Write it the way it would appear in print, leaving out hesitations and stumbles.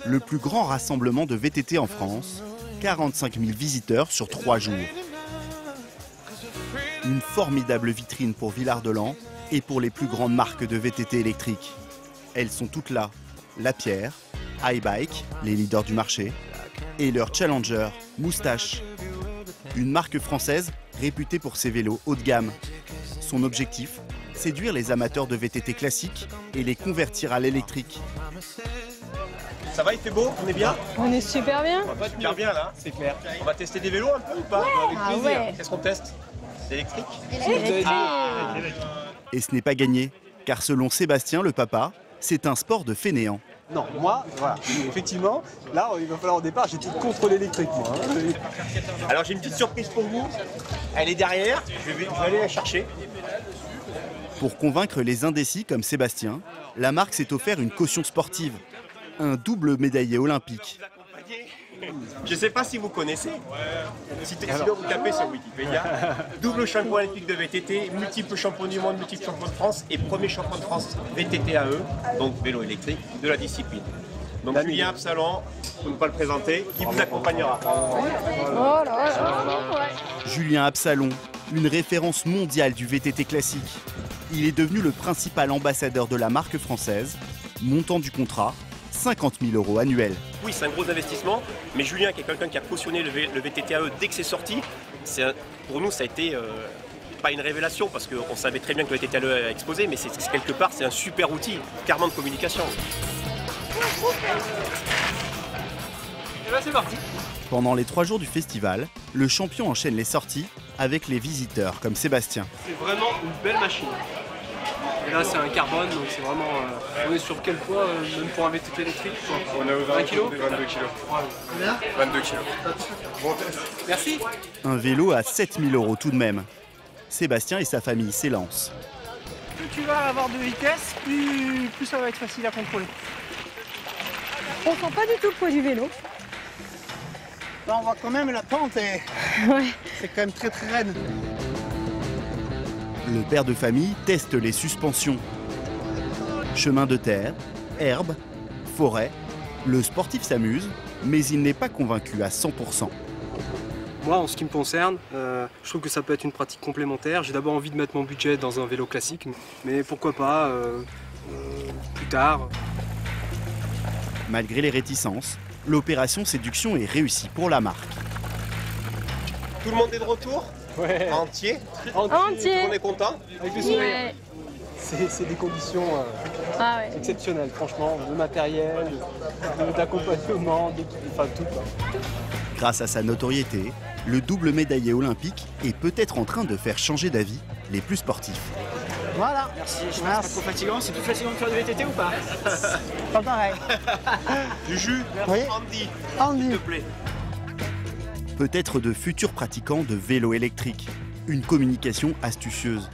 le plus grand rassemblement de VTT en France, 45 000 visiteurs sur 3 jours. Une formidable vitrine pour Villard-de-Lans et pour les plus grandes marques de VTT électriques. Elles sont toutes là, Lapierre, iBike, les leaders du marché, et leur challenger, Moustache. Une marque française réputée pour ses vélos haut de gamme. Son objectif, séduire les amateurs de VTT classiques et les convertir à l'électrique. Ça va, il fait beau? On est bien? On est super bien. On va super bien là, c'est clair. On va tester des vélos un peu ou pas? Avec plaisir. Ouais. Qu'est-ce qu'on teste? L'électrique? Et ce n'est pas gagné, car selon Sébastien, le papa, c'est un sport de fainéant. Non, moi, voilà, effectivement, là, il va falloir au départ, j'étais contre l'électrique, moi. Alors j'ai une petite surprise pour vous. Elle est derrière, je vais aller la chercher. Pour convaincre les indécis comme Sébastien, la marque s'est offert une caution sportive. Un double médaillé olympique. Je ne sais pas si vous connaissez. Sinon vous tapez sur Wikipédia. Double champion olympique de VTT, multiple champion du monde, multiple champion de France et premier champion de France VTT AE, donc vélo électrique, de la discipline. Donc Julien Absalon, pour ne pas le présenter, qui vous accompagnera. Oh là là. Julien Absalon, une référence mondiale du VTT classique. Il est devenu le principal ambassadeur de la marque française. Montant du contrat, 50 000 € annuels. Oui, c'est un gros investissement, mais Julien, qui est quelqu'un qui a cautionné le VTT AE dès que c'est sorti, pour nous, ça a été pas une révélation, parce qu'on savait très bien que le VTT AE a explosé, mais c'est quelque part, c'est un super outil, clairement de communication. Et là, c'est parti. Pendant les 3 jours du festival, le champion enchaîne les sorties avec les visiteurs comme Sébastien. C'est vraiment une belle machine. Et là, c'est un carbone, donc c'est vraiment... on est sur quel poids, même pour un VTT électrique? On est aux 20 kilos. 22 kilos. Combien? 22 kilos. Bon test. Merci. Un vélo à 7 000 € tout de même. Sébastien et sa famille s'élancent. Plus tu vas avoir de vitesse, plus ça va être facile à contrôler. On sent pas du tout le poids du vélo. Là, on voit quand même la pente et Ouais. c'est quand même très très raide. Le père de famille teste les suspensions. Chemin de terre, herbe, forêt. Le sportif s'amuse, mais il n'est pas convaincu à 100%. Moi, en ce qui me concerne, je trouve que ça peut être une pratique complémentaire. J'ai d'abord envie de mettre mon budget dans un vélo classique, mais pourquoi pas plus tard. Malgré les réticences, l'opération séduction est réussie pour la marque. Tout le monde est de retour? Ouais. Entier? Entier. Tout le monde est content? Avec le sourire. Ouais. C'est des conditions Ah ouais. exceptionnelles, franchement, de matériel, d'accompagnement, enfin tout. Grâce à sa notoriété, le double médaillé olympique est peut-être en train de faire changer d'avis les plus sportifs. Voilà. Merci, je pense pas trop fatigant. C'est plus fatigant de faire du VTT ou pas? Pas pareil. Du jus? Oui. Andy, Andy. s'il te plaît. Peut-être de futurs pratiquants de vélo électrique. Une communication astucieuse.